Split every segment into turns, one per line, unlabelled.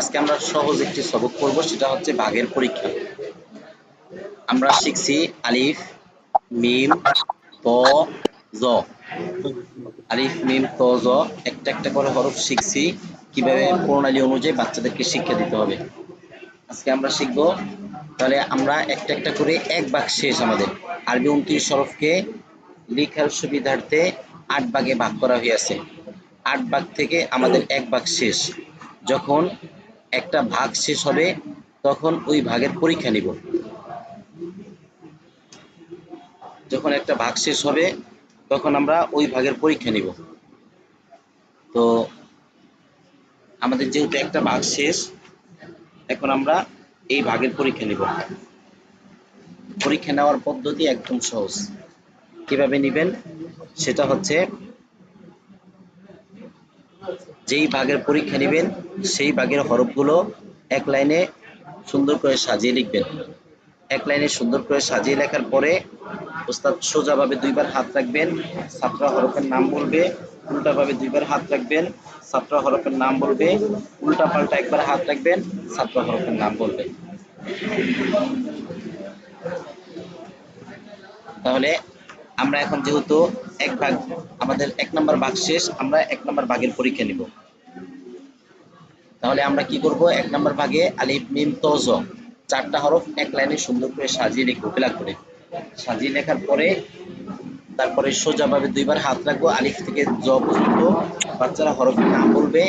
আজকে আমরা সহজ একটি সবক পড়ব, সেটা হচ্ছে ভাগের পরীক্ষা। আমরা শিখছি আলিফ, মিম, ত, জ। আলিফ, মিম, ত, জ একটা একটা করে হরফ শিখছি, কিভাবে প্রণালী অনুযায়ী বাচ্চাদেরকে শিক্ষা দিতে হবে। আজকে আমরা শিখব। তাহলে আমরা একটা একটা করে এক ভাগ শেষ। আমাদের আরবি 29 হরফকে লেখার সুবিধার্থে 8 ভাগে ভাগ করা হয়েছে। 8 ভাগ থেকে আমাদের এক ভাগ শেষ। যখন একটা ভাগ শেষ হবে তখন ওই ভাগের পরীক্ষা নিব। যখন একটা ভাগ শেষ হবে তখন আমরা ওই ভাগের পরীক্ষা নিব। তো আমাদের যেহেতু একটা ভাগ শেষ, এখন আমরা এই ভাগের পরীক্ষা নিব। পরীক্ষা নেওয়ার পদ্ধতি একদম সহজ। কিভাবে নেবেন সেটা হচ্ছে, যেই ভাগের পরীক্ষা নেবেন সেই ভাগের হরফগুলো এক লাইনে সুন্দর করে সাজিয়ে লিখবেন। এক লাইনে সুন্দর করে সাজিয়ে লেখার পরে ওস্তাদ সোজাভাবে দুইবার হাত রাখবেন, ছাত্রা হরফের নাম বলবে। উল্টাভাবে দুইবার হাত রাখবেন, ছাত্রা হরফের নাম বলবে। উল্টা পাল্টা একবার হাত রাখবেন, ছাত্রা হরফের নাম বলবে। তাহলে আমরা এখন যেহেতু এক ভাগ, আমাদের 1 নম্বর ভাগ শেষ, আমরা 1 নম্বর ভাগের পরীক্ষা নিব। তাহলে আমরা কি করব? 1 নম্বর ভাগে আলিফ, মিম, ত, জ 4টা হরফ এক লাইনে সুন্দর করে সাজিয়ে লিখবো। ফিলাপ করে সাজিয়ে লেখার পরে তারপরে সোজাভাবে দুইবার হাত রাখবো, আলিফ থেকে জ পর্যন্ত বাচ্চারা হরফের নাম বলবে।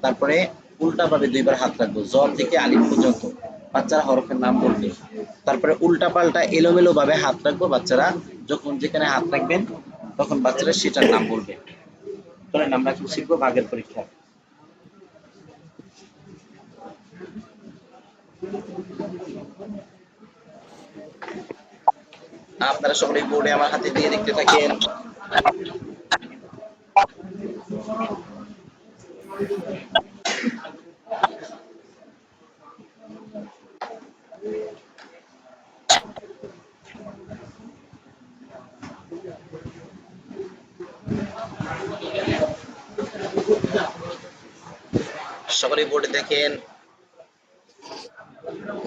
তারপরে উল্টাভাবে দুইবার হাত রাখবো, জ থেকে আলিফ পর্যন্ত বাচ্চারা হরফের নাম বলবে। তারপরে উল্টা পাল্টা এলোমেলো ভাবে হাত রাখবো, বাচ্চারা যখন যেখানে হাত রাখবেন তখন বাচ্চারা সেটার নাম বলবে। চলেন আমরা এখন শিখবো ভাগের পরীক্ষা। আপনারা সকলে বোর্ডে আমার হাতে দিয়ে দেখতে থাকেন। সকলে বোর্ডে দেখেন,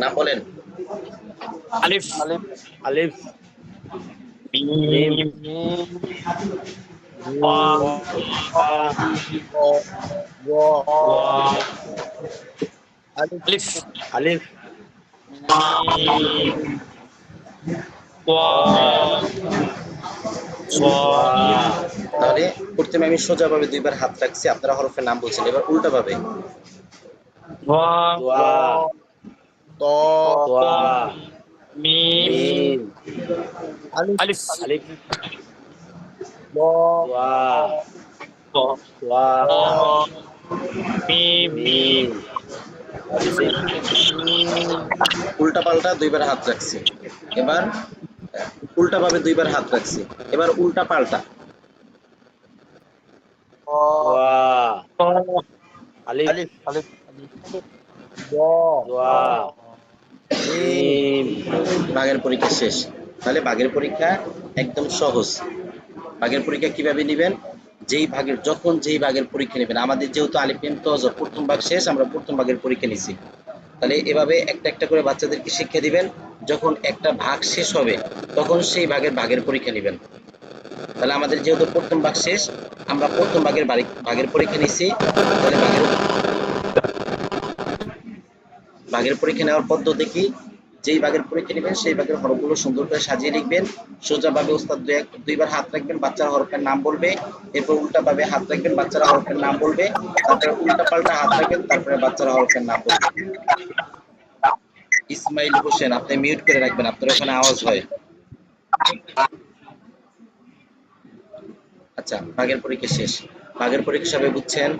নাম বলেন।
আলিফ,
আলিফ,
আলিফ,
মিম,
মিম,
তা,
ওয়া,
জ,
ওয়া,
আলিফ,
আলিফ, আলিফ,
মিম,
মিম, ওয়া,
ওয়া,
তাহলে প্রথমে আমি সোজাভাবে দুইবার হাত রাখছি, আপনারা হরফের নাম বলছেন। এবার উল্টাভাবে
ওয়া,
ত,
ওয়া, মিম,
মিম, আলিফ,
আলিফ, আলিফ,
জ,
ওয়া,
ওয়া,
মিম,
মিম, আলিফ, মিম,
উল্টা পাল্টা দুইবার হাত রাখছি। এবার উল্টাভাবে দুইবার হাত রাখছি। এবার উল্টা পাল্টা
ওয়া, আলিফ,
আলিফ,
আলিফ, জ,
ওয়া,
মিম,
মিম,
ভাগের পরীক্ষা শেষ। তাহলে ভাগের পরীক্ষা একদম সহজ। ভাগের পরীক্ষা কিভাবে নেবেন? যেই ভাগের পরীক্ষা নেবেন, আমাদের যেহেতু আলিফ, মিম, ত, জ প্রথম ভাগ শেষ, আমরা প্রথম ভাগের পরীক্ষা নিছি। তাহলে এভাবে একটা একটা করে বাচ্চাদেরকে শিক্ষা দিবেন। যখন একটা ভাগ শেষ হবে তখন সেই ভাগের পরীক্ষা নেবেন। তাহলে আমাদের যেহেতু প্রথম ভাগ শেষ, আমরা প্রথম ভাগের পরীক্ষা নিছি। তাহলে ভাগের পরীক্ষা নেওয়ার পদ্ধতি কি? যেই ভাগের পরীক্ষা নেবেন সেই ভাগের হরফগুলো সুন্দর করে সাজিয়ে লিখবেন। সোজাভাবে ওস্তাদ দুইবার হাত রাখবেন, বাচ্চারা হরফের নাম বলবে। এরপর উল্টাভাবে হাত রাখবেন, বাচ্চারা হরফের নাম বলবে। তারপরে উল্টা পাল্টা হাত রাখবেন, তারপরে বাচ্চারা হরফের নাম বলবে। ইসমাইল হোসেন, আপনি মিউট করে রাখবেন, আপনার ওখানে আওয়াজ হয়। আচ্ছা, ভাগের পরীক্ষা শেষ। ভাগের পরীক্ষা সবাই বুঝছেন?